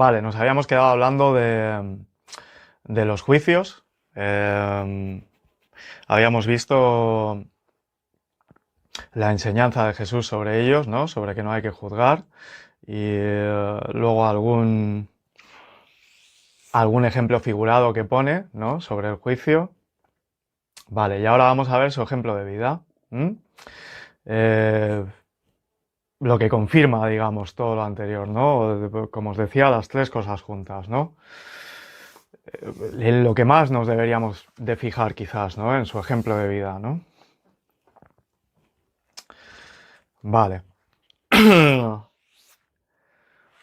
Vale, nos habíamos quedado hablando de los juicios. Habíamos visto la enseñanza de Jesús sobre ellos, ¿no? Sobre que no hay que juzgar. Y luego algún ejemplo figurado que pone, ¿no? Sobre el juicio. Vale, y ahora vamos a ver su ejemplo de vida. Lo que confirma, digamos, todo lo anterior, ¿no? Como os decía, las tres cosas juntas, ¿no? En lo que más nos deberíamos de fijar quizás, ¿no? En su ejemplo de vida, ¿no? Vale.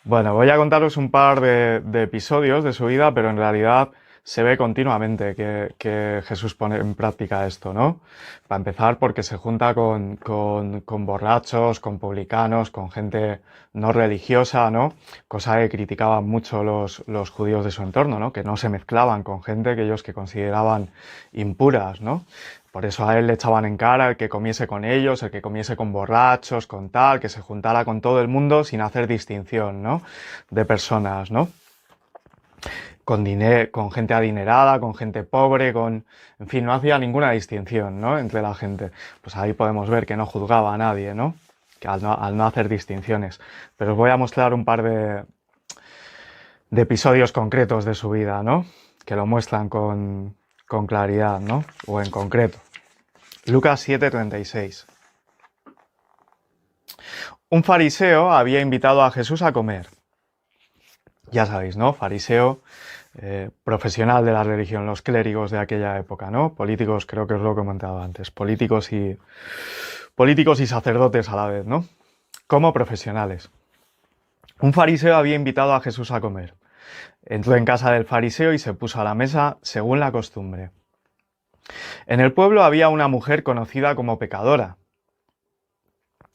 Bueno, voy a contaros un par de episodios de su vida, pero en realidad se ve continuamente que Jesús pone en práctica esto, ¿no? Para empezar, porque se junta con borrachos, con publicanos, con gente no religiosa, ¿no? Cosa que criticaban mucho los judíos de su entorno, ¿no? Que no se mezclaban con gente que ellos que consideraban impuras, ¿no? Por eso a él le echaban en cara el que comiese con ellos, el que comiese con borrachos, con tal, que se juntara con todo el mundo sin hacer distinción, ¿no? De personas, ¿no? Con gente adinerada, con gente pobre, en fin, no hacía ninguna distinción, ¿no? Entre la gente. Pues ahí podemos ver que no juzgaba a nadie, ¿no? Que al no hacer distinciones. Pero os voy a mostrar un par de episodios concretos de su vida, ¿no? Que lo muestran con claridad, ¿no? O en concreto. Lucas 7:36. Un fariseo había invitado a Jesús a comer. Ya sabéis, ¿no? Fariseo, profesional de la religión, los clérigos de aquella época, ¿no? Políticos, creo que os lo he comentado antes, políticos y sacerdotes a la vez, ¿no? Como profesionales. Un fariseo había invitado a Jesús a comer. Entró en casa del fariseo y se puso a la mesa según la costumbre. En el pueblo había una mujer conocida como pecadora.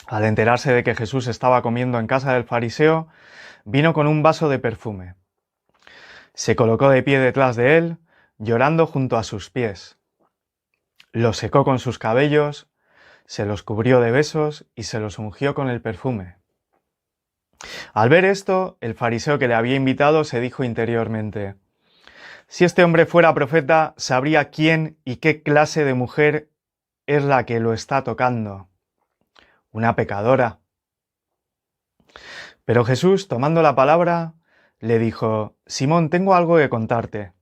Al enterarse de que Jesús estaba comiendo en casa del fariseo, vino con un vaso de perfume. Se colocó de pie detrás de él, llorando junto a sus pies. Los secó con sus cabellos, se los cubrió de besos y se los ungió con el perfume. Al ver esto, el fariseo que le había invitado se dijo interiormente: si este hombre fuera profeta, sabría quién y qué clase de mujer es la que lo está tocando. Una pecadora. Pero Jesús, tomando la palabra, le dijo: Simón, tengo algo que contarte.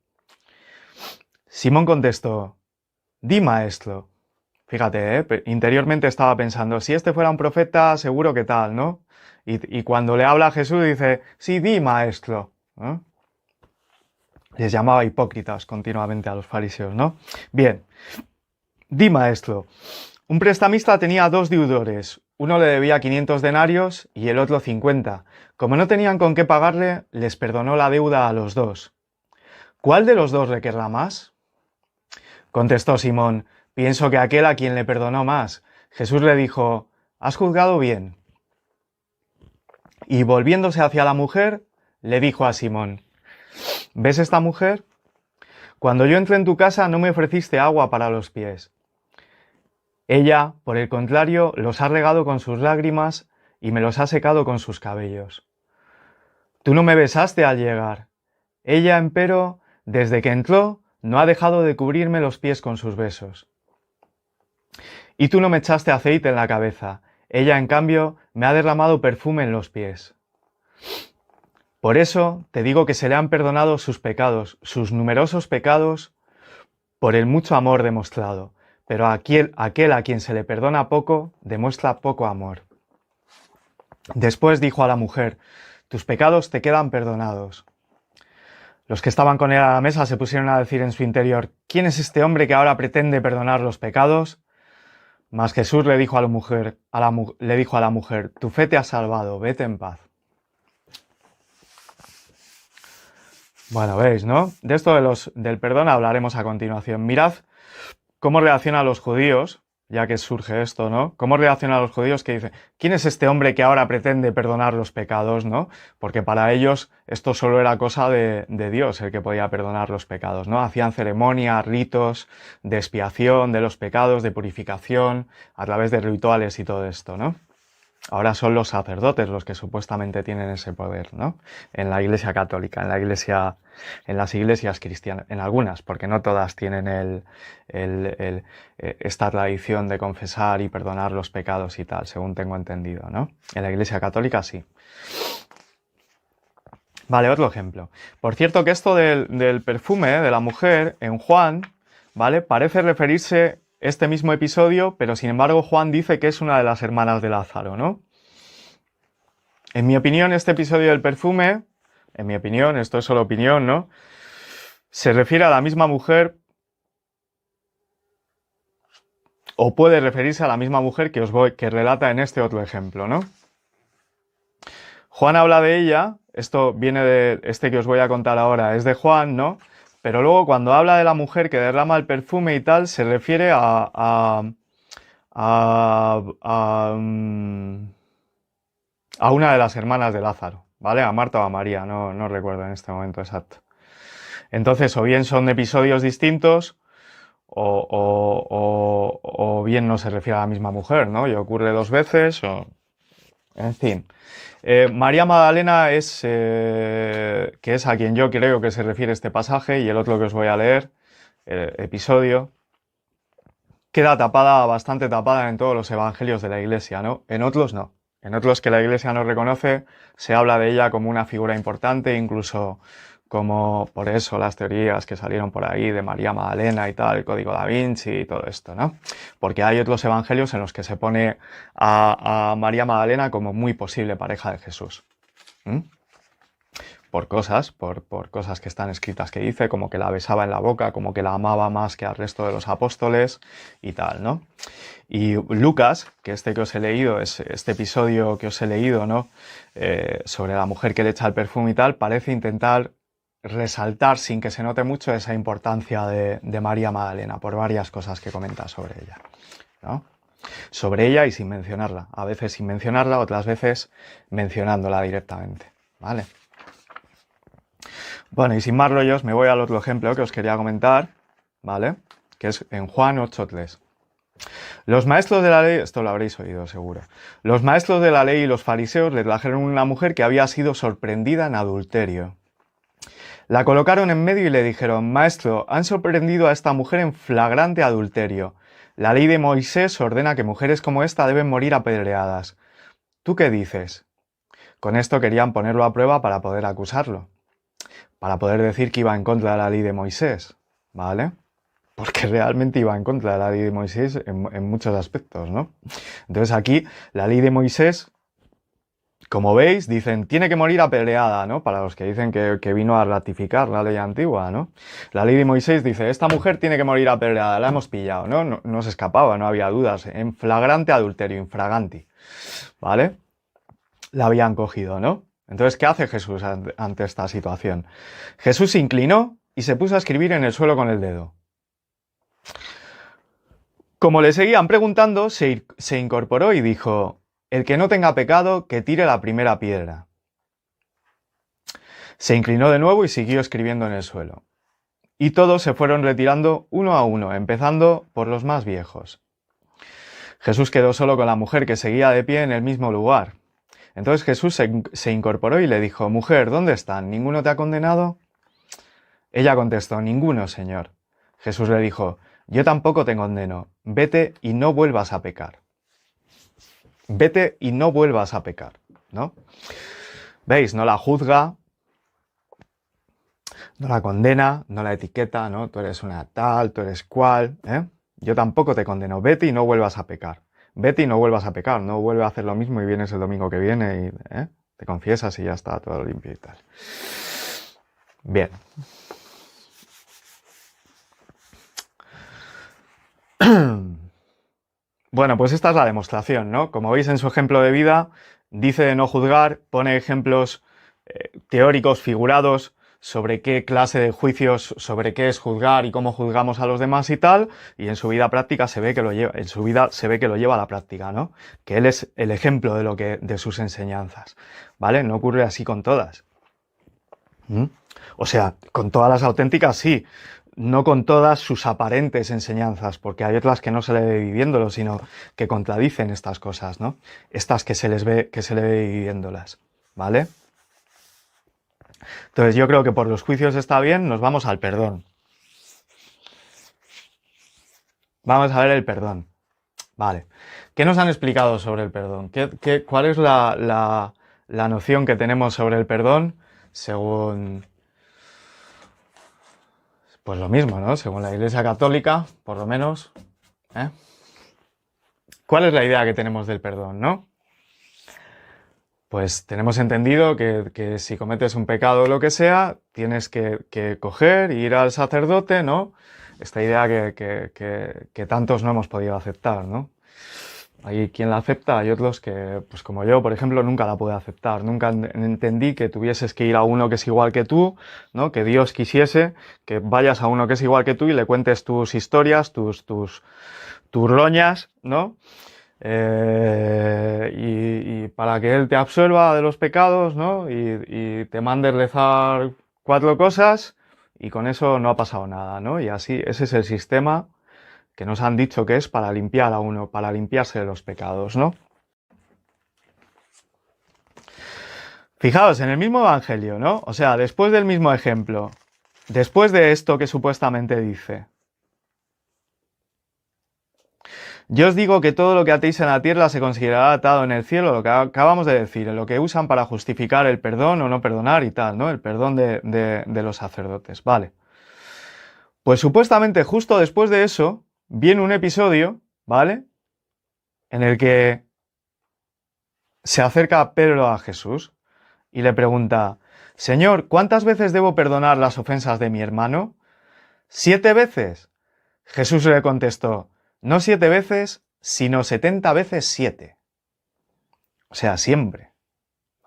Simón contestó: di, maestro. Fíjate, interiormente estaba pensando, si este fuera un profeta, seguro que tal, ¿no? Y cuando le habla a Jesús dice: sí, di, maestro, ¿no? Les llamaba hipócritas continuamente a los fariseos, ¿no? Bien, di, maestro. Un prestamista tenía dos deudores. Uno le debía 500 denarios y el otro 50. Como no tenían con qué pagarle, les perdonó la deuda a los dos. ¿Cuál de los dos le querrá más? Contestó Simón: pienso que aquel a quien le perdonó más. Jesús le dijo: has juzgado bien. Y volviéndose hacia la mujer, le dijo a Simón: ¿ves esta mujer? Cuando yo entré en tu casa no me ofreciste agua para los pies. Ella, por el contrario, los ha regado con sus lágrimas y me los ha secado con sus cabellos. Tú no me besaste al llegar. Ella, empero, desde que entró, no ha dejado de cubrirme los pies con sus besos. Y tú no me echaste aceite en la cabeza. Ella, en cambio, me ha derramado perfume en los pies. Por eso te digo que se le han perdonado sus pecados, sus numerosos pecados, por el mucho amor demostrado. Pero aquel a quien se le perdona poco, demuestra poco amor. Después dijo a la mujer: tus pecados te quedan perdonados. Los que estaban con él a la mesa se pusieron a decir en su interior: ¿quién es este hombre que ahora pretende perdonar los pecados? Mas Jesús le dijo a la mujer: tu fe te ha salvado, vete en paz. Bueno, veis, ¿no? De esto del perdón hablaremos a continuación. Mirad cómo reaccionan los judíos, ya que surge esto, ¿no? Cómo reaccionan los judíos que dicen: ¿quién es este hombre que ahora pretende perdonar los pecados, ¿no? Porque para ellos esto solo era cosa de Dios, el que podía perdonar los pecados, ¿no? Hacían ceremonias, ritos de expiación de los pecados, de purificación, a través de rituales y todo esto, ¿no? Ahora son los sacerdotes los que supuestamente tienen ese poder, ¿no? En la Iglesia católica, en las iglesias cristianas, en algunas, porque no todas tienen esta tradición de confesar y perdonar los pecados y tal, según tengo entendido, ¿no? En la Iglesia católica sí. Vale, otro ejemplo. Por cierto que esto del perfume de la mujer en Juan, ¿vale? Parece referirse este mismo episodio, pero sin embargo Juan dice que es una de las hermanas de Lázaro, ¿no? En mi opinión, este episodio del perfume, en mi opinión, esto es solo opinión, ¿no? Se refiere a la misma mujer, o puede referirse a la misma mujer que relata en este otro ejemplo, ¿no? Juan habla de ella, esto viene de este que os voy a contar ahora, es de Juan, ¿no? Pero luego cuando habla de la mujer que derrama el perfume y tal, se refiere a una de las hermanas de Lázaro, ¿vale? A Marta o a María, no recuerdo en este momento exacto. Entonces, o bien son episodios distintos, o bien no se refiere a la misma mujer, ¿no? Y ocurre dos veces, o... En fin. María Magdalena es, que es a quien yo creo que se refiere este pasaje, y el otro que os voy a leer, el episodio, queda tapada, bastante tapada en todos los evangelios de la Iglesia, ¿no? En otros no. En otros que la Iglesia no reconoce, se habla de ella como una figura importante, incluso como por eso las teorías que salieron por ahí de María Magdalena y tal, el Código Da Vinci y todo esto, ¿no? Porque hay otros evangelios en los que se pone a María Magdalena como muy posible pareja de Jesús. Por cosas que están escritas que dice, como que la besaba en la boca, como que la amaba más que al resto de los apóstoles y tal, ¿no? Y Lucas, que este que os he leído, es este episodio que os he leído, ¿no? Sobre la mujer que le echa el perfume y tal, parece intentar resaltar, sin que se note mucho, esa importancia de María Magdalena, por varias cosas que comenta sobre ella, ¿no? Sobre ella y sin mencionarla. A veces sin mencionarla, otras veces mencionándola directamente, ¿vale? Bueno, y sin más rollos, me voy al otro ejemplo que os quería comentar, ¿vale? Que es en Juan 8:3. Los maestros de la ley, esto lo habréis oído seguro, los maestros de la ley y los fariseos le trajeron una mujer que había sido sorprendida en adulterio. La colocaron en medio y le dijeron: Maestro, han sorprendido a esta mujer en flagrante adulterio. La ley de Moisés ordena que mujeres como esta deben morir apedreadas. ¿Tú qué dices? Con esto querían ponerlo a prueba para poder acusarlo, para poder decir que iba en contra de la ley de Moisés, ¿vale? Porque realmente iba en contra de la ley de Moisés en muchos aspectos, ¿no? Entonces aquí, la ley de Moisés, como veis, dicen, tiene que morir apedreada, ¿no? Para los que dicen que vino a ratificar la ley antigua, ¿no? La ley de Moisés dice, esta mujer tiene que morir apedreada, la hemos pillado, ¿no? No se escapaba, no había dudas, en flagrante adulterio, infraganti, ¿vale? La habían cogido, ¿no? Entonces, ¿qué hace Jesús ante esta situación? Jesús se inclinó y se puso a escribir en el suelo con el dedo. Como le seguían preguntando, se incorporó y dijo, el que no tenga pecado, que tire la primera piedra. Se inclinó de nuevo y siguió escribiendo en el suelo. Y todos se fueron retirando uno a uno, empezando por los más viejos. Jesús quedó solo con la mujer que seguía de pie en el mismo lugar. Entonces Jesús se incorporó y le dijo, mujer, ¿dónde están? ¿Ninguno te ha condenado? Ella contestó, ninguno, Señor. Jesús le dijo, yo tampoco te condeno, vete y no vuelvas a pecar. Vete y no vuelvas a pecar, ¿no? ¿Veis? No la juzga, no la condena, no la etiqueta, ¿no? Tú eres una tal, tú eres cual, ¿eh? Yo tampoco te condeno, vete y no vuelvas a pecar. Vete y no vuelvas a pecar, no vuelve a hacer lo mismo y vienes el domingo que viene y te confiesas y ya está todo limpio y tal. Bien. Bueno, pues esta es la demostración, ¿no? Como veis en su ejemplo de vida, dice de no juzgar, pone ejemplos teóricos, figurados, sobre qué clase de juicios, sobre qué es juzgar y cómo juzgamos a los demás y tal, y en su vida práctica se ve que lo lleva, a la práctica, ¿no? Que él es el ejemplo de sus enseñanzas, ¿vale? No ocurre así con todas. O sea, con todas las auténticas sí. no con todas sus aparentes enseñanzas, porque hay otras que no se le ve viviéndolo, sino que contradicen estas cosas, ¿no? Estas que se le ve viviéndolas, ¿vale? Entonces yo creo que por los juicios está bien, nos vamos al perdón. Vamos a ver el perdón. Vale. ¿Qué nos han explicado sobre el perdón? ¿Cuál es la noción que tenemos sobre el perdón según... Pues lo mismo, ¿no? Según la Iglesia Católica, por lo menos. ¿Eh? ¿Cuál es la idea que tenemos del perdón, no? Pues tenemos entendido que si cometes un pecado o lo que sea, tienes que coger y ir al sacerdote, ¿no? Esta idea que tantos no hemos podido aceptar, ¿no? Hay quien la acepta, hay otros que, pues como yo, por ejemplo, nunca la pude aceptar. Nunca entendí que tuvieses que ir a uno que es igual que tú, ¿no? Que Dios quisiese que vayas a uno que es igual que tú y le cuentes tus historias, tus roñas, ¿no? Y para que Él te absuelva de los pecados, ¿no? Y te mande rezar 4 cosas y con eso no ha pasado nada, ¿no? Y así, ese es el sistema que nos han dicho que es para limpiar a uno, para limpiarse de los pecados, ¿no? Fijaos, en el mismo evangelio, ¿no? O sea, después del mismo ejemplo, después de esto que supuestamente dice, yo os digo que todo lo que atéis en la tierra se considerará atado en el cielo, lo que acabamos de decir, en lo que usan para justificar el perdón o no perdonar y tal, ¿no? El perdón de los sacerdotes, vale. Pues supuestamente justo después de eso, viene un episodio, ¿vale? En el que se acerca Pedro a Jesús y le pregunta, Señor, ¿cuántas veces debo perdonar las ofensas de mi hermano? ¿7 veces? Jesús le contestó, no 7 veces, sino 70 veces 7. O sea, siempre,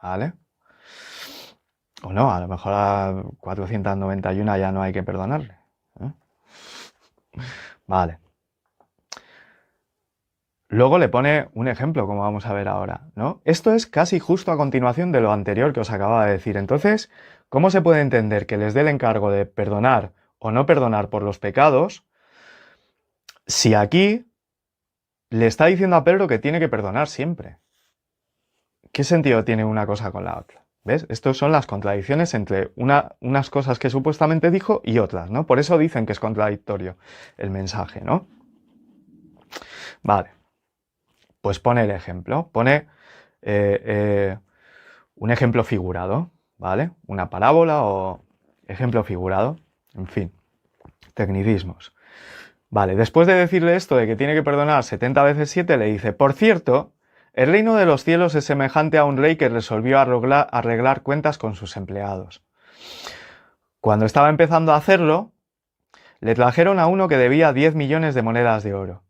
¿vale? O no, a lo mejor a 491 ya no hay que perdonarle, ¿eh? Vale. Luego le pone un ejemplo, como vamos a ver ahora, ¿no? Esto es casi justo a continuación de lo anterior que os acababa de decir. Entonces, ¿cómo se puede entender que les dé el encargo de perdonar o no perdonar por los pecados si aquí le está diciendo a Pedro que tiene que perdonar siempre? ¿Qué sentido tiene una cosa con la otra? ¿Ves? Estas son las contradicciones entre unas cosas que supuestamente dijo y otras, ¿no? Por eso dicen que es contradictorio el mensaje, ¿no? Vale. Pues pone el ejemplo, pone un ejemplo figurado, ¿vale? Una parábola o ejemplo figurado, en fin, tecnicismos. Vale, después de decirle esto de que tiene que perdonar 70 veces 7, le dice, por cierto, el reino de los cielos es semejante a un rey que resolvió arreglar cuentas con sus empleados. Cuando estaba empezando a hacerlo, le trajeron a uno que debía 10 millones de monedas de oro.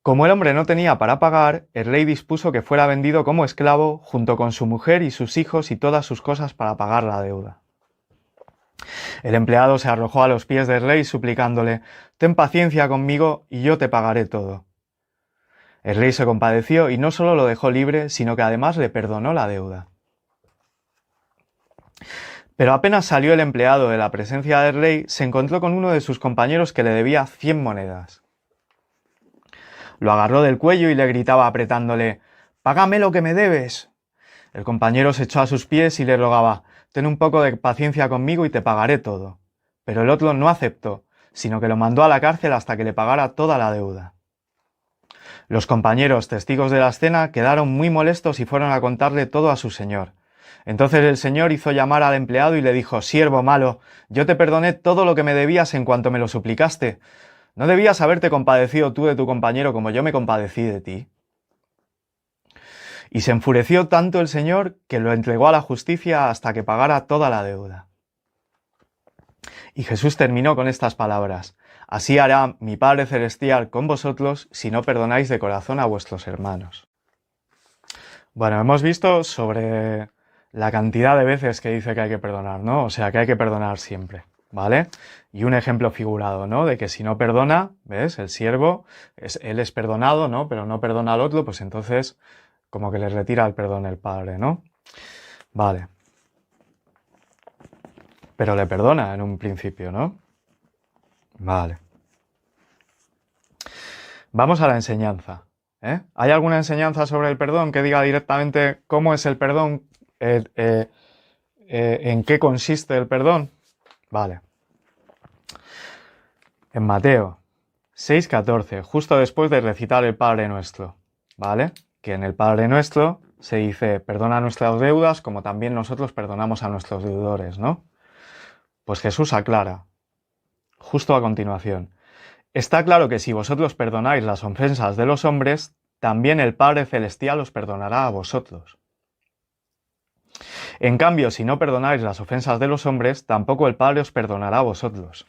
Como el hombre no tenía para pagar, el rey dispuso que fuera vendido como esclavo junto con su mujer y sus hijos y todas sus cosas para pagar la deuda. El empleado se arrojó a los pies del rey suplicándole, «Ten paciencia conmigo y yo te pagaré todo». El rey se compadeció y no solo lo dejó libre, sino que además le perdonó la deuda. Pero apenas salió el empleado de la presencia del rey, se encontró con uno de sus compañeros que le debía 100 monedas. Lo agarró del cuello y le gritaba apretándole, «¡Págame lo que me debes!». El compañero se echó a sus pies y le rogaba, «Ten un poco de paciencia conmigo y te pagaré todo». Pero el otro no aceptó, sino que lo mandó a la cárcel hasta que le pagara toda la deuda. Los compañeros, testigos de la escena, quedaron muy molestos y fueron a contarle todo a su señor. Entonces el señor hizo llamar al empleado y le dijo, «Siervo malo, yo te perdoné todo lo que me debías en cuanto me lo suplicaste. ¿No debías haberte compadecido tú de tu compañero como yo me compadecí de ti?». Y se enfureció tanto el señor que lo entregó a la justicia hasta que pagara toda la deuda. Y Jesús terminó con estas palabras, «Así hará mi Padre Celestial con vosotros si no perdonáis de corazón a vuestros hermanos». Bueno, hemos visto sobre la cantidad de veces que dice que hay que perdonar, ¿no? O sea, que hay que perdonar siempre, ¿vale? Y un ejemplo figurado, ¿no? De que si no perdona, ¿ves? El siervo, él es perdonado, ¿no? Pero no perdona al otro, pues entonces como que le retira el perdón el padre, ¿no? Vale. Pero le perdona en un principio, ¿no? Vale. Vamos a la enseñanza. ¿Hay alguna enseñanza sobre el perdón que diga directamente cómo es el perdón? ¿En qué consiste el perdón? Vale. En Mateo 6:14, justo después de recitar el Padre Nuestro, ¿vale? Que en el Padre Nuestro se dice, perdona nuestras deudas como también nosotros perdonamos a nuestros deudores, ¿no? Pues Jesús aclara, justo a continuación, está claro que si vosotros perdonáis las ofensas de los hombres, también el Padre Celestial os perdonará a vosotros. En cambio, si no perdonáis las ofensas de los hombres, tampoco el Padre os perdonará a vosotros.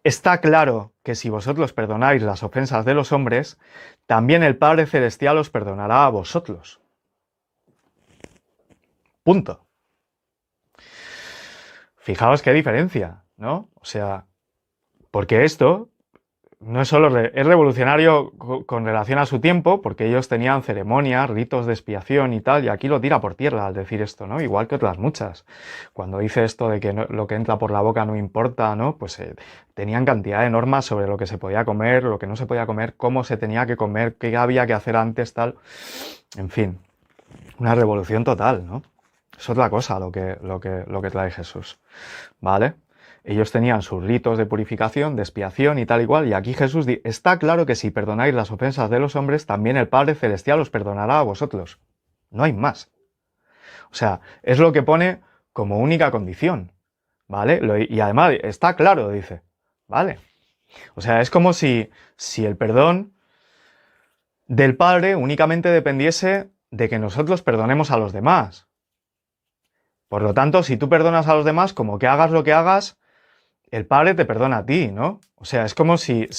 Está claro que si vosotros perdonáis las ofensas de los hombres, también el Padre Celestial os perdonará a vosotros. Punto. Fijaos qué diferencia, ¿no? O sea, porque esto no es solo es revolucionario con relación a su tiempo, porque ellos tenían ceremonias, ritos de expiación y tal, y aquí lo tira por tierra al decir esto, ¿no? Igual que otras muchas. Cuando dice esto de que lo que entra por la boca no importa, ¿no? Pues tenían cantidad de normas sobre lo que se podía comer, lo que no se podía comer, cómo se tenía que comer, qué había que hacer antes, tal. En fin, una revolución total, ¿no? Es otra cosa lo que trae Jesús, ¿vale? Ellos tenían sus ritos de purificación, de expiación y tal igual, y aquí Jesús dice, está claro que si perdonáis las ofensas de los hombres, también el Padre Celestial os perdonará a vosotros. No hay más. O sea, es lo que pone como única condición, ¿vale? Y además, está claro, dice, ¿vale? O sea, es como si el perdón del Padre únicamente dependiese de que nosotros perdonemos a los demás. Por lo tanto, si tú perdonas a los demás, como que hagas lo que hagas, el Padre te perdona a ti, ¿no? O sea, es como si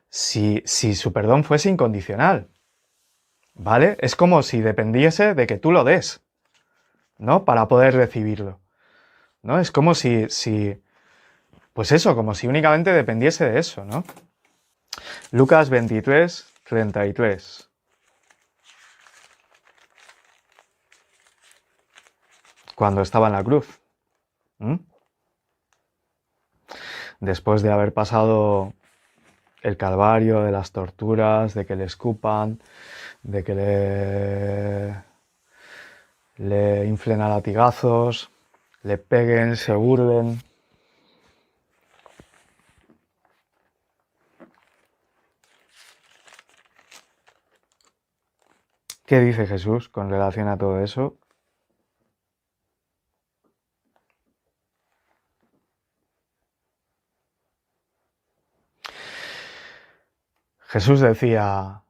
su perdón fuese incondicional, ¿vale? Es como si dependiese de que tú lo des, ¿no? Para poder recibirlo, ¿no? Es como pues eso, como si únicamente dependiese de eso, ¿no? Lucas 23:33. Cuando estaba en la cruz. Después de haber pasado el calvario, de las torturas, de que le escupan, de que le inflen a latigazos, le peguen, se burlen. ¿Qué dice Jesús con relación a todo eso? Jesús decía,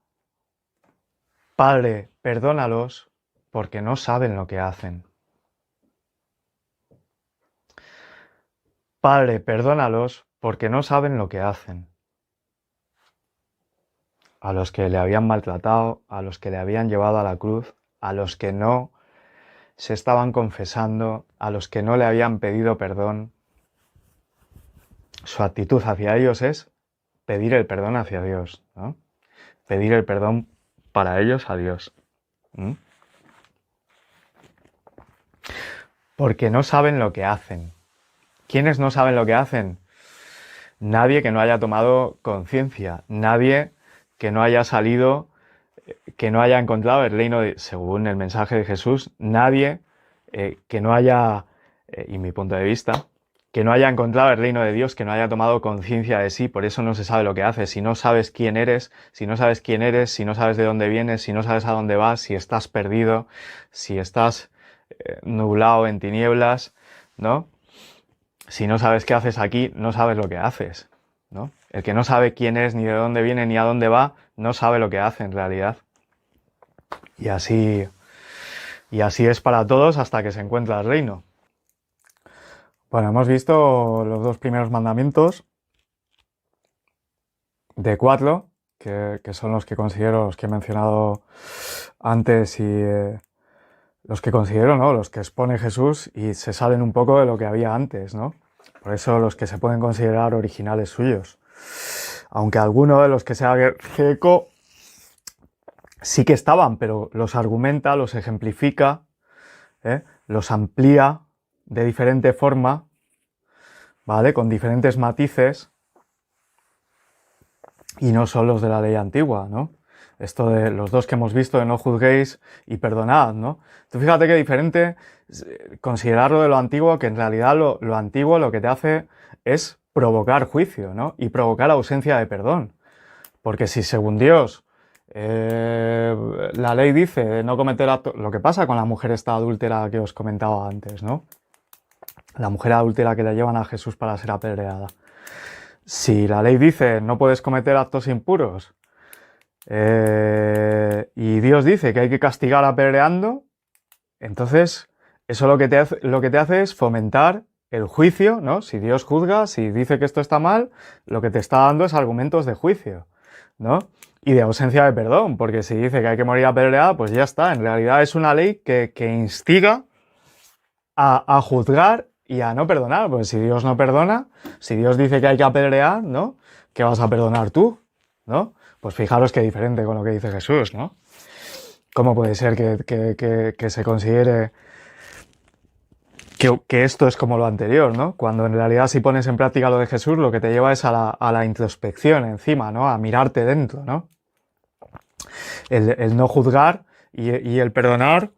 Padre, perdónalos porque no saben lo que hacen. Padre, perdónalos porque no saben lo que hacen. A los que le habían maltratado, a los que le habían llevado a la cruz, a los que no se estaban confesando, a los que no le habían pedido perdón. Su actitud hacia ellos es pedir el perdón hacia Dios, ¿no? Pedir el perdón para ellos a Dios. Porque no saben lo que hacen. ¿Quiénes no saben lo que hacen? Nadie que no haya tomado conciencia, nadie que no haya salido, que no haya encontrado el reino de, según el mensaje de Jesús, nadie que no haya, y mi punto de vista, que no haya encontrado el reino de Dios, que no haya tomado conciencia de sí, por eso no se sabe lo que hace. Si no sabes quién eres, si no sabes quién eres, si no sabes de dónde vienes, si no sabes a dónde vas, si estás perdido, si estás nublado en tinieblas, ¿no? Si no sabes qué haces aquí, no sabes lo que haces, ¿no? El que no sabe quién es, ni de dónde viene, ni a dónde va, no sabe lo que hace en realidad. Y así es para todos hasta que se encuentra el reino. Bueno, hemos visto los dos primeros mandamientos de 4, que son los que considero, los que he mencionado antes y los que considero, ¿no? Los que expone Jesús y se salen un poco de lo que había antes, ¿no? Por eso los que se pueden considerar originales suyos. Aunque alguno de los que se haga eco sí que estaban, pero los argumenta, los ejemplifica, los amplía de diferente forma ¿vale? Con diferentes matices y no son los de la ley antigua, ¿no? Esto de los dos que hemos visto de no juzguéis y perdonad, ¿no? Tú fíjate qué diferente considerarlo de lo antiguo, que en realidad lo antiguo lo que te hace es provocar juicio, ¿no? Y provocar ausencia de perdón. Porque si según Dios la ley dice no cometer actos, lo que pasa con la mujer esta adúltera que os comentaba antes, ¿no? La mujer adúltera que le llevan a Jesús para ser apedreada. Si la ley dice no puedes cometer actos impuros y Dios dice que hay que castigar apedreando, entonces eso lo que te hace es fomentar el juicio, ¿no? Si Dios juzga, si dice que esto está mal, lo que te está dando es argumentos de juicio, ¿no? Y de ausencia de perdón, porque si dice que hay que morir apedreada, pues ya está. En realidad es una ley que instiga a juzgar y a no perdonar. Pues si Dios no perdona, si Dios dice que hay que apedrear, ¿no? ¿Qué vas a perdonar tú? ¿No? Pues fijaros qué diferente con lo que dice Jesús, ¿no? ¿Cómo puede ser que se considere que esto es como lo anterior, ¿no? Cuando en realidad si pones en práctica lo de Jesús, lo que te lleva es a la introspección encima, ¿no? A mirarte dentro, ¿no? El no juzgar y el perdonar.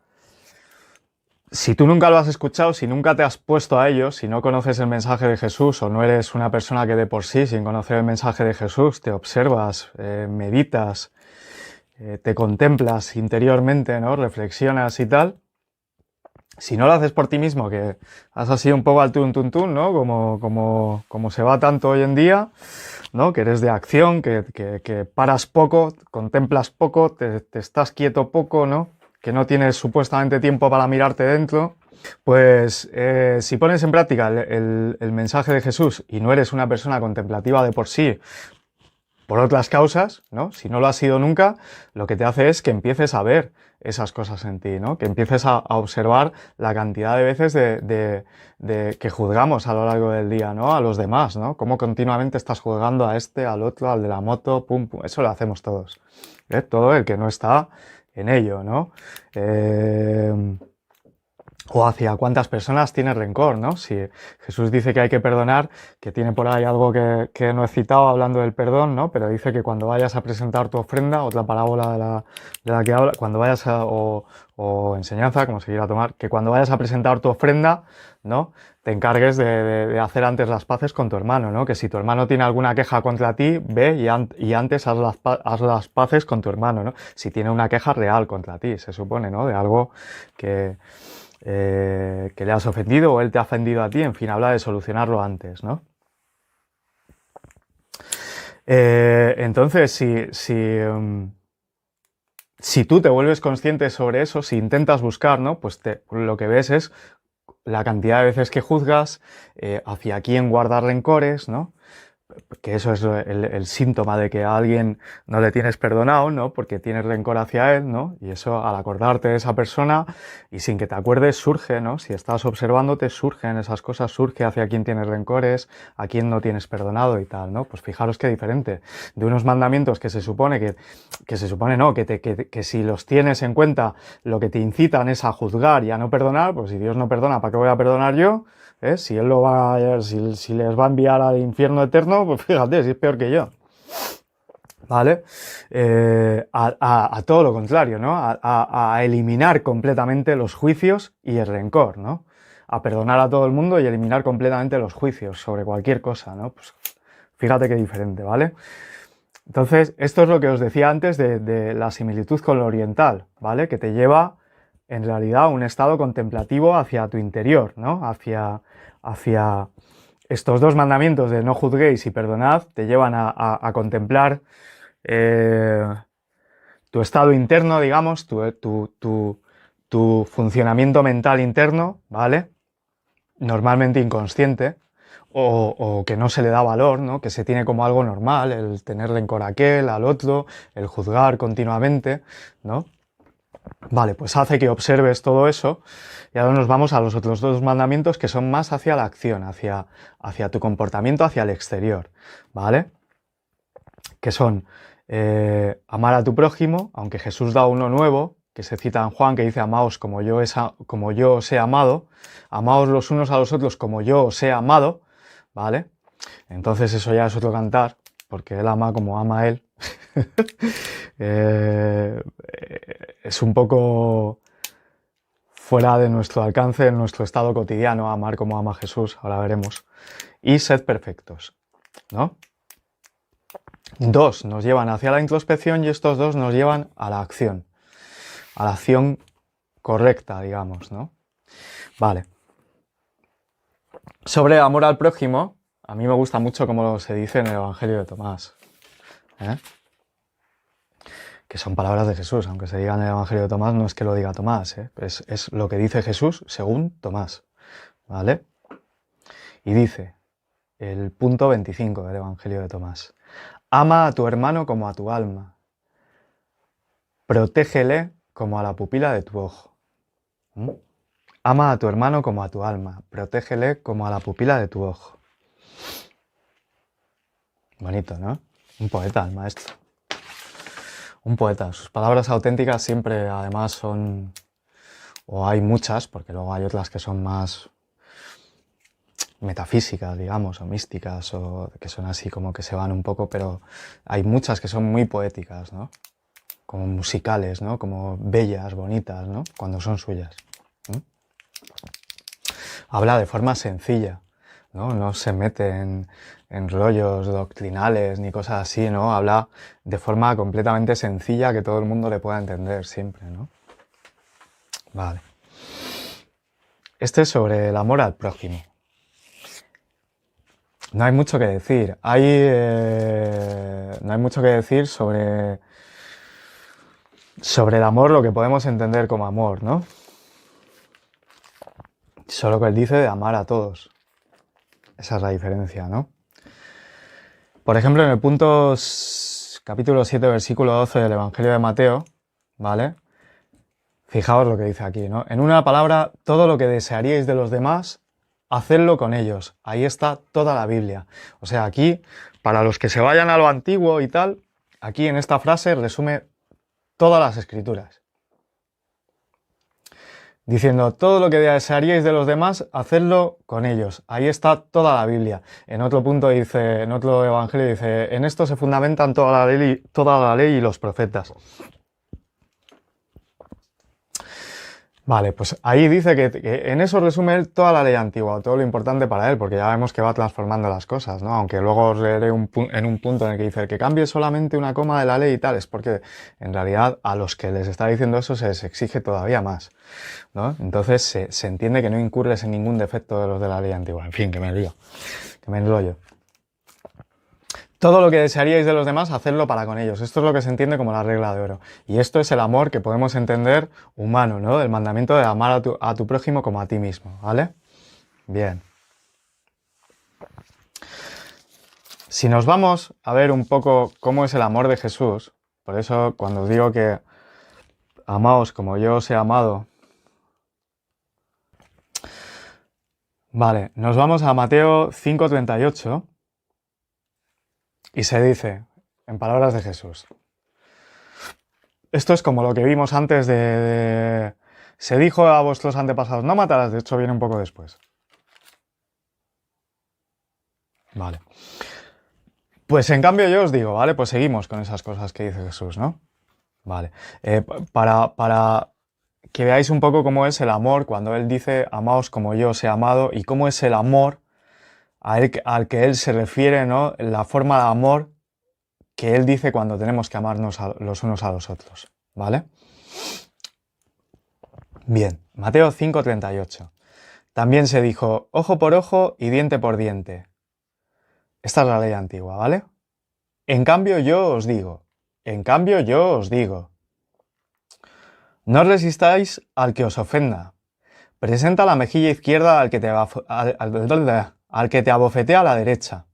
Si tú nunca lo has escuchado, si nunca te has puesto a ello, si no conoces el mensaje de Jesús o no eres una persona que de por sí, sin conocer el mensaje de Jesús, te observas, meditas, te contemplas interiormente, ¿no? Reflexionas y tal. Si no lo haces por ti mismo, que has así un poco al tun, ¿no? Como se va tanto hoy en día, ¿no? Que eres de acción, que paras poco, contemplas poco, te estás quieto poco, ¿no? Que no tienes supuestamente tiempo para mirarte dentro, pues si pones en práctica el mensaje de Jesús y no eres una persona contemplativa de por sí, por otras causas, ¿no? Si no lo has sido nunca, lo que te hace es que empieces a ver esas cosas en ti, ¿no? Que empieces a observar la cantidad de veces que juzgamos a lo largo del día, ¿no? A los demás, ¿no? Cómo continuamente estás juzgando a este, al otro, al de la moto, pum, pum. Eso lo hacemos todos, ¿eh? Todo el que no está en ello, ¿no? O hacia cuántas personas tiene rencor, ¿no? Si Jesús dice que hay que perdonar, que tiene por ahí algo que no he citado hablando del perdón, ¿no? Pero dice que cuando vayas a presentar tu ofrenda, otra parábola de la que habla, cuando vayas o enseñanza, como se quiera tomar, que cuando vayas a presentar tu ofrenda, ¿no? Te encargues de hacer antes las paces con tu hermano, ¿no? Que si tu hermano tiene alguna queja contra ti, ve y antes haz las paces con tu hermano, ¿no? Si tiene una queja real contra ti, se supone, ¿no? De algo que le has ofendido o él te ha ofendido a ti, en fin, habla de solucionarlo antes, ¿no? Entonces, si tú te vuelves consciente sobre eso, si intentas buscar, ¿no? Pues lo que ves es la cantidad de veces que juzgas, hacia quién guardar rencores, ¿no? Que eso es el síntoma de que a alguien no le tienes perdonado, ¿no? Porque tienes rencor hacia él, ¿no? Y eso, al acordarte de esa persona y sin que te acuerdes, surge, ¿no? Si estás observándote, surgen esas cosas, surge hacia quién tienes rencores, a quién no tienes perdonado y tal, ¿no? Pues fijaros qué diferente. De unos mandamientos que se supone no, que si los tienes en cuenta, lo que te incitan es a juzgar y a no perdonar, pues si Dios no perdona, ¿para qué voy a perdonar yo? Si él si les va a enviar al infierno eterno, pues fíjate, si es peor que yo. ¿Vale? A todo lo contrario, ¿no? A eliminar completamente los juicios y el rencor, ¿no? A perdonar a todo el mundo y eliminar completamente los juicios sobre cualquier cosa, ¿no? Pues fíjate qué diferente, ¿vale? Entonces, esto es lo que os decía antes de la similitud con lo oriental, ¿vale? Que te lleva en realidad un estado contemplativo hacia tu interior, ¿no? Hacia estos dos mandamientos de no juzguéis y perdonad, te llevan a contemplar tu estado interno, digamos, tu funcionamiento mental interno, ¿vale? Normalmente inconsciente, o que no se le da valor, ¿no? Que se tiene como algo normal, el tener rencor a aquel, al otro, el juzgar continuamente, ¿no? Vale, pues hace que observes todo eso y ahora nos vamos a los otros dos mandamientos que son más hacia la acción, hacia tu comportamiento, hacia el exterior, ¿vale? Que son amar a tu prójimo, aunque Jesús da uno nuevo, que se cita en Juan, que dice amaos como yo os he amado, amaos los unos a los otros como yo os he amado, ¿vale? Entonces eso ya es otro cantar, porque él ama como ama él. Es un poco fuera de nuestro alcance, en nuestro estado cotidiano, amar como ama Jesús, ahora veremos. Y sed perfectos, ¿no? Dos nos llevan hacia la introspección y estos dos nos llevan a la acción correcta, digamos, ¿no? Vale. Sobre amor al prójimo, a mí me gusta mucho como se dice en el Evangelio de Tomás, ¿eh? Que son palabras de Jesús, aunque se diga en el Evangelio de Tomás, no es que lo diga Tomás, ¿eh? Es lo que dice Jesús según Tomás, ¿vale? Y dice, el punto 25 del Evangelio de Tomás, ama a tu hermano como a tu alma, protégele como a la pupila de tu ojo. ¿Mm? Ama a tu hermano como a tu alma, protégele como a la pupila de tu ojo. Bonito, ¿no? Un poeta, el maestro. Un poeta. Sus palabras auténticas siempre, además, son... O hay muchas, porque luego hay otras que son más metafísicas, digamos, o místicas, o que son así como que se van un poco, pero hay muchas que son muy poéticas, ¿no? Como musicales, ¿no? Como bellas, bonitas, ¿no? Cuando son suyas. ¿No? Habla de forma sencilla, ¿no? No se mete en rollos doctrinales ni cosas así, ¿no? Habla de forma completamente sencilla que todo el mundo le pueda entender siempre, ¿no? Vale. Este es sobre el amor al prójimo. No hay mucho que decir. No hay mucho que decir sobre el amor, lo que podemos entender como amor, ¿no? Solo que él dice de amar a todos. Esa es la diferencia, ¿no? Por ejemplo, en el capítulo 7, versículo 12 del Evangelio de Mateo, ¿vale? Fijaos lo que dice aquí, ¿no? En una palabra, todo lo que desearíais de los demás, hacedlo con ellos. Ahí está toda la Biblia. O sea, aquí, para los que se vayan a lo antiguo y tal, aquí en esta frase resume todas las escrituras. Diciendo, todo lo que desearíais de los demás, hacedlo con ellos. Ahí está toda la Biblia. En otro punto dice, en otro evangelio dice, en esto se fundamentan toda la ley y los profetas. Vale, pues ahí dice que en eso resume él toda la ley antigua, todo lo importante para él, porque ya vemos que va transformando las cosas, ¿no? Aunque luego os leeré en un punto en el que dice que cambie solamente una coma de la ley y tal, es porque en realidad a los que les está diciendo eso se les exige todavía más, ¿no? Entonces se entiende que no incurres en ningún defecto de los de la ley antigua. En fin, que me lío, que me enrollo. Todo lo que desearíais de los demás, hacedlo para con ellos. Esto es lo que se entiende como la regla de oro. Y esto es el amor que podemos entender humano, ¿no? El mandamiento de amar a tu prójimo como a ti mismo, ¿vale? Bien. Si nos vamos a ver un poco cómo es el amor de Jesús, por eso cuando os digo que amaos como yo os he amado, vale, nos vamos a Mateo 5:38 y se dice, en palabras de Jesús, esto es como lo que vimos antes se dijo a vuestros antepasados, no matarás, de hecho viene un poco después. Vale. Pues en cambio yo os digo, ¿vale? Pues seguimos con esas cosas que dice Jesús, ¿no? Vale. Para que veáis un poco cómo es el amor cuando Él dice, amaos como yo os he amado, y cómo es el amor al que Él se refiere, ¿no? La forma de amor que Él dice cuando tenemos que amarnos los unos a los otros, ¿vale? Bien, Mateo 5:38. También se dijo, ojo por ojo y diente por diente. Esta es la ley antigua, ¿vale? En cambio yo os digo, no resistáis al que os ofenda. Presenta la mejilla izquierda al que te abofetea a la derecha.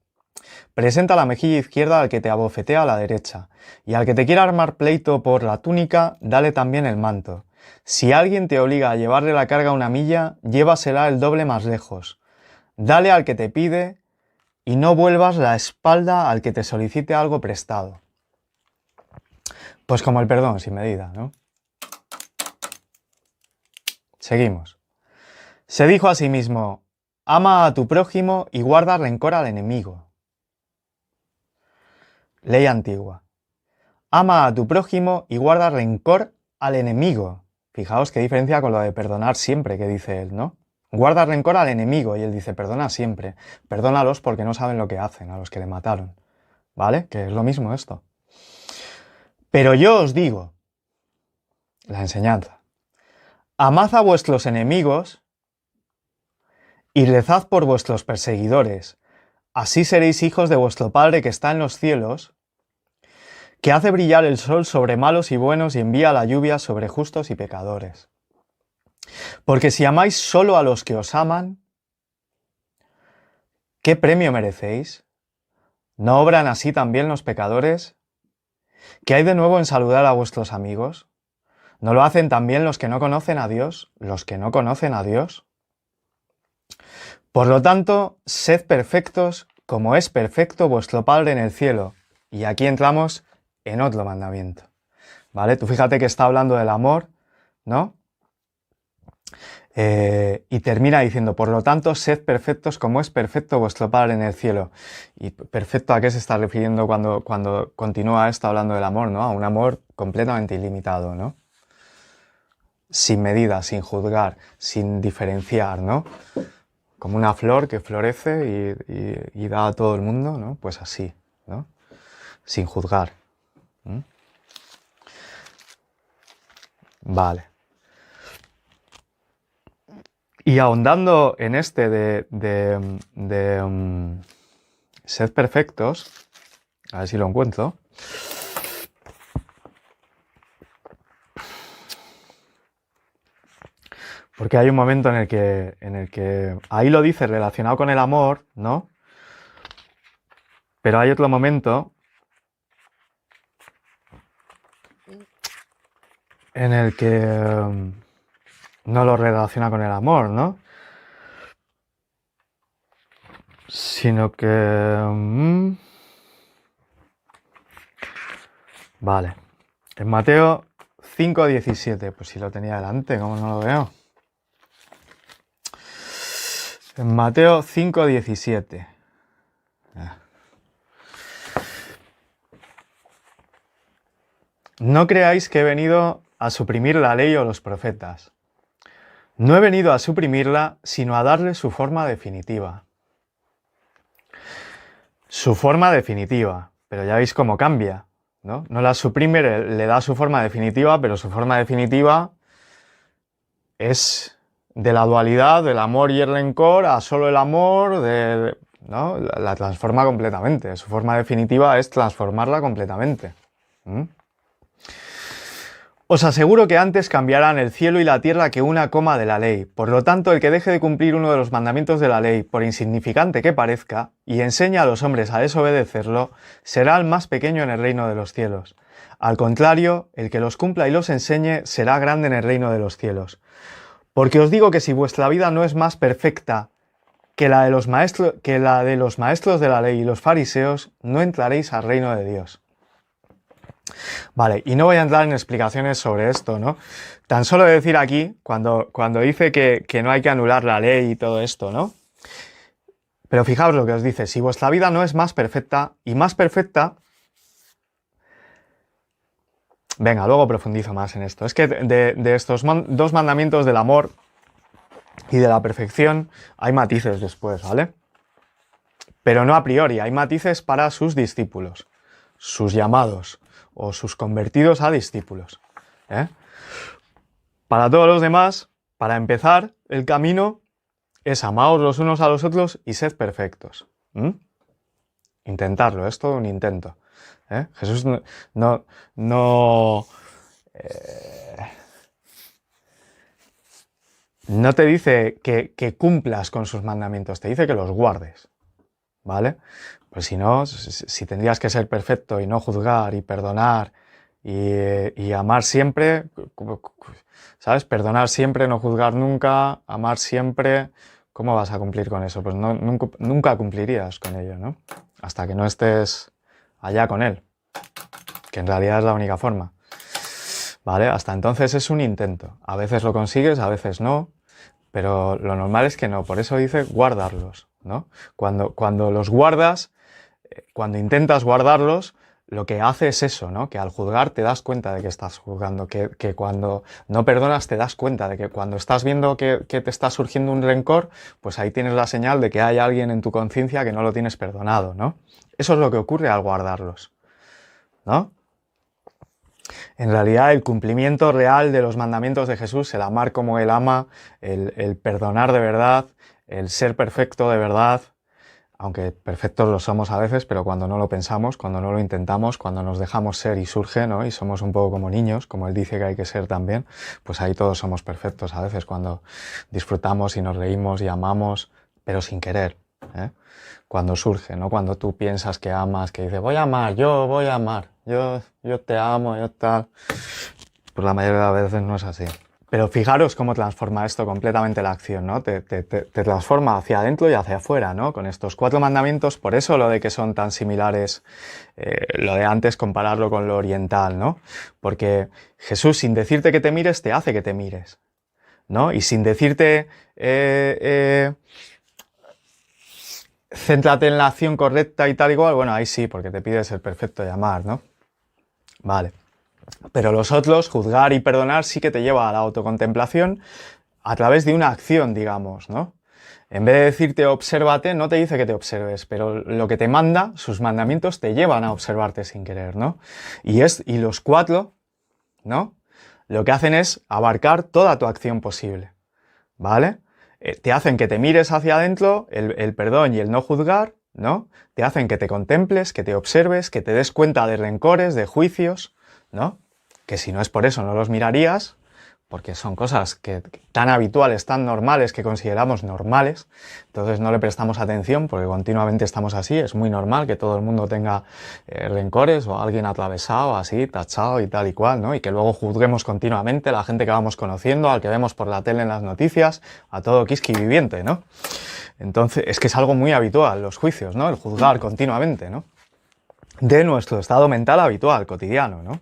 Presenta la mejilla izquierda al que te abofetea a la derecha. Y al que te quiera armar pleito por la túnica, dale también el manto. Si alguien te obliga a llevarle la carga una milla, llévasela el doble más lejos. Dale al que te pide y no vuelvas la espalda al que te solicite algo prestado. Pues como el perdón sin medida, ¿no? Seguimos. Se dijo a sí mismo, Ama a tu prójimo y guarda rencor al enemigo. Ley antigua. Ama a tu prójimo y guarda rencor al enemigo. Fijaos qué diferencia con lo de perdonar siempre que dice él, ¿no? Guarda rencor al enemigo y él dice perdona siempre. Perdónalos porque no saben lo que hacen a los que le mataron. ¿Vale? Que es lo mismo esto. Pero yo os digo, la enseñanza, amad a vuestros enemigos y rezad por vuestros perseguidores. Así seréis hijos de vuestro Padre que está en los cielos, que hace brillar el sol sobre malos y buenos y envía la lluvia sobre justos y pecadores. Porque si amáis solo a los que os aman, ¿qué premio merecéis? ¿No obran así también los pecadores? ¿Qué hay de nuevo en saludar a vuestros amigos? ¿No lo hacen también los que no conocen a Dios? ¿Los que no conocen a Dios? Por lo tanto, sed perfectos como es perfecto vuestro Padre en el cielo. Y aquí entramos en otro mandamiento. ¿Vale? Tú fíjate que está hablando del amor, ¿no? Y termina diciendo, por lo tanto, sed perfectos como es perfecto vuestro Padre en el cielo. ¿Y perfecto a qué se está refiriendo cuando continúa esto hablando del amor, ¿no? A un amor completamente ilimitado, ¿no? Sin medida, sin juzgar, sin diferenciar, ¿no? Como una flor que florece y da a todo el mundo, ¿no? Pues así, ¿no? Sin juzgar. ¿Mm? Vale. Y ahondando en este sed perfectos, a ver si lo encuentro. Porque hay un momento en el que ahí lo dice relacionado con el amor, ¿no? Pero hay otro momento en el que no lo relaciona con el amor, ¿no? Sino que... vale. En Mateo 5:17, pues si lo tenía delante, ¿cómo no lo veo? En Mateo 5:17. No creáis que he venido a suprimir la ley o los profetas. No he venido a suprimirla, sino a darle su forma definitiva. Su forma definitiva. Pero ya veis cómo cambia, ¿no? No la suprime, le da su forma definitiva, pero su forma definitiva es de la dualidad, del amor y el rencor, a solo el amor, ¿no? La transforma completamente. Su forma definitiva es transformarla completamente. ¿Mm? Os aseguro que antes cambiarán el cielo y la tierra que una coma de la ley. Por lo tanto, el que deje de cumplir uno de los mandamientos de la ley, por insignificante que parezca, y enseña a los hombres a desobedecerlo, será el más pequeño en el reino de los cielos. Al contrario, el que los cumpla y los enseñe será grande en el reino de los cielos. Porque os digo que si vuestra vida no es más perfecta que la de los maestros de la ley y los fariseos, no entraréis al reino de Dios. Vale, y no voy a entrar en explicaciones sobre esto, ¿no? Tan solo decir aquí, cuando dice que no hay que anular la ley y todo esto, ¿no? Pero fijaos lo que os dice, si vuestra vida no es más perfecta, y más perfecta... Venga, luego profundizo más en esto. Es que de estos dos mandamientos del amor y de la perfección hay matices después, ¿vale? Pero no a priori, hay matices para sus discípulos, sus llamados o sus convertidos a discípulos. Para todos los demás, para empezar, el camino es amaos los unos a los otros y sed perfectos. Intentarlo, es todo un intento. Jesús no te dice que cumplas con sus mandamientos, te dice que los guardes, ¿vale? Pues si no, si tendrías que ser perfecto y no juzgar y perdonar y amar siempre, ¿sabes? Perdonar siempre, no juzgar nunca, amar siempre, ¿cómo vas a cumplir con eso? Pues nunca cumplirías con ello, ¿no? Hasta que no estés allá con él, que en realidad es la única forma, ¿vale? Hasta entonces es un intento. A veces lo consigues, a veces no, pero lo normal es que no, por eso dice guardarlos, ¿no? Cuando los guardas, cuando intentas guardarlos, lo que hace es eso, ¿no? Que al juzgar te das cuenta de que estás juzgando, que cuando no perdonas te das cuenta de que cuando estás viendo que te está surgiendo un rencor, pues ahí tienes la señal de que hay alguien en tu conciencia que no lo tienes perdonado, ¿no? Eso es lo que ocurre al guardarlos, ¿no? En realidad el cumplimiento real de los mandamientos de Jesús, el amar como Él ama, el perdonar de verdad, el ser perfecto de verdad, aunque perfectos lo somos a veces, pero cuando no lo pensamos, cuando no lo intentamos, cuando nos dejamos ser y surge, ¿no? Y somos un poco como niños, como Él dice que hay que ser también, pues ahí todos somos perfectos a veces, cuando disfrutamos y nos reímos y amamos, pero sin querer, ¿eh? Cuando surge, ¿no? Cuando tú piensas que amas, que dices, voy a amar, yo te amo, yo tal. Pues la mayoría de las veces no es así. Pero fijaros cómo transforma esto completamente la acción, ¿no? Te transforma hacia adentro y hacia afuera, ¿no? Con estos 4 mandamientos, por eso lo de que son tan similares, lo de antes compararlo con lo oriental, ¿no? Porque Jesús, sin decirte que te mires, te hace que te mires, ¿no? Y sin decirte, céntrate en la acción correcta y tal igual, bueno, ahí sí, porque te pide ser perfecto y amar, ¿no? Vale. Pero los otros, juzgar y perdonar, sí que te lleva a la autocontemplación a través de una acción, digamos, ¿no? En vez de decirte obsérvate, no te dice que te observes, pero lo que te manda, sus mandamientos te llevan a observarte sin querer, ¿no? Y los 4, ¿no? Lo que hacen es abarcar toda tu acción posible, ¿vale? Te hacen que te mires hacia adentro, el perdón y el no juzgar, ¿no? Te hacen que te contemples, que te observes, que te des cuenta de rencores, de juicios, ¿no? Que si no es por eso no los mirarías, porque son cosas que tan habituales, tan normales, que consideramos normales, entonces no le prestamos atención porque continuamente estamos así, es muy normal que todo el mundo tenga rencores o alguien atravesado, así, tachado y tal y cual, ¿no? Y que luego juzguemos continuamente a la gente que vamos conociendo, al que vemos por la tele en las noticias, a todo quisqui viviente, ¿no? Entonces, es que es algo muy habitual, los juicios, ¿no? El juzgar continuamente, ¿no? De nuestro estado mental habitual, cotidiano, ¿no?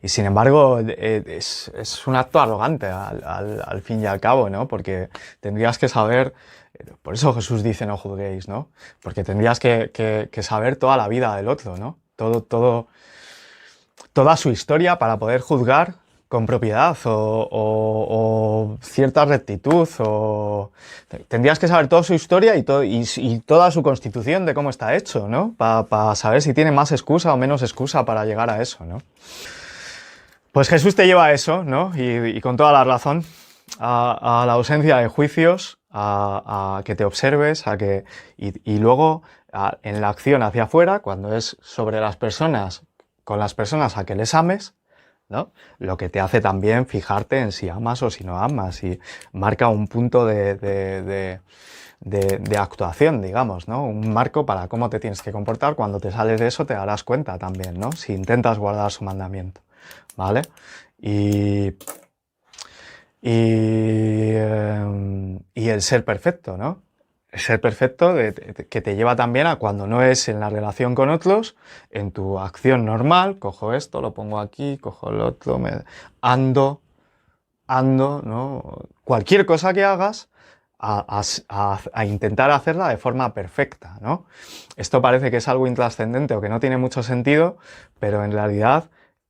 Y sin embargo, es un acto arrogante al fin y al cabo, ¿no? Porque tendrías que saber, por eso Jesús dice no juzguéis, ¿no? Porque tendrías que saber toda la vida del otro, ¿no? Toda su historia para poder juzgar con propiedad o cierta rectitud, o tendrías que saber toda su historia y toda su constitución de cómo está hecho, ¿no? Para saber si tiene más excusa o menos excusa para llegar a eso, ¿no? Pues Jesús te lleva a eso, ¿no? Y con toda la razón, a la ausencia de juicios, a que te observes, y luego en la acción hacia afuera, cuando es sobre las personas, con las personas a que les ames, ¿no? Lo que te hace también fijarte en si amas o si no amas, y marca un punto de actuación, digamos, ¿no? Un marco para cómo te tienes que comportar. Cuando te sales de eso te darás cuenta también, ¿no? Si intentas guardar su mandamiento, ¿vale? Y el ser perfecto, ¿no? El ser perfecto que te lleva también a cuando no es en la relación con otros, en tu acción normal, cojo esto, lo pongo aquí, cojo el otro, ando, ¿no? Cualquier cosa que hagas, a intentar hacerla de forma perfecta, ¿no? Esto parece que es algo intrascendente o que no tiene mucho sentido, pero en realidad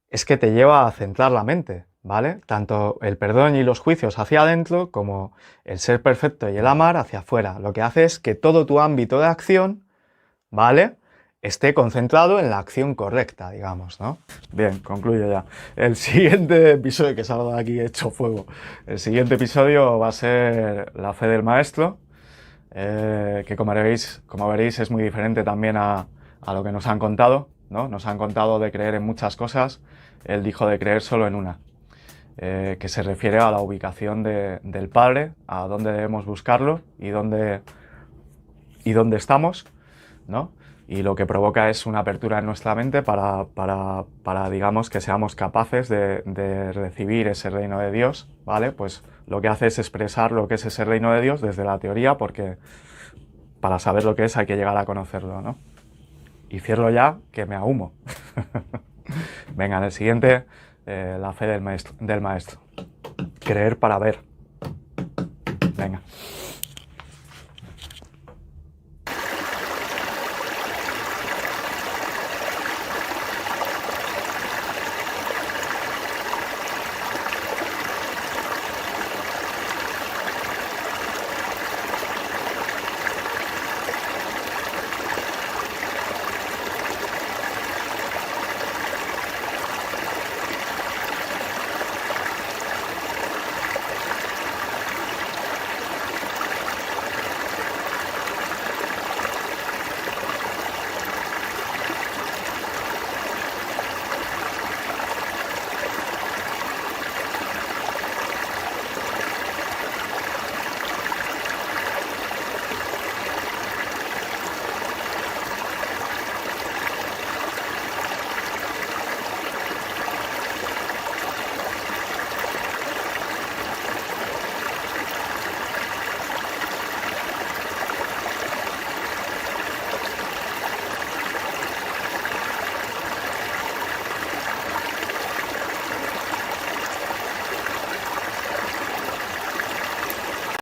es que te lleva a centrar la mente, ¿vale? Tanto el perdón y los juicios hacia adentro como el ser perfecto y el amar hacia afuera. Lo que hace es que todo tu ámbito de acción, ¿vale?, esté concentrado en la acción correcta, digamos, ¿no? Bien, concluyo ya. El siguiente episodio, que salgo de aquí hecho fuego, el siguiente episodio va a ser la fe del maestro, que como veréis es muy diferente también a lo que nos han contado, ¿no? Nos han contado de creer en muchas cosas, él dijo de creer solo en una, que se refiere a la ubicación del Padre, a dónde debemos buscarlo y dónde estamos, ¿no? Y lo que provoca es una apertura en nuestra mente para digamos, que seamos capaces de recibir ese reino de Dios, ¿vale? Pues lo que hace es expresar lo que es ese reino de Dios desde la teoría, porque para saber lo que es hay que llegar a conocerlo, ¿no? Y cierro ya, que me ahumo. Venga, en el siguiente, la fe del maestro. creer para ver. Venga.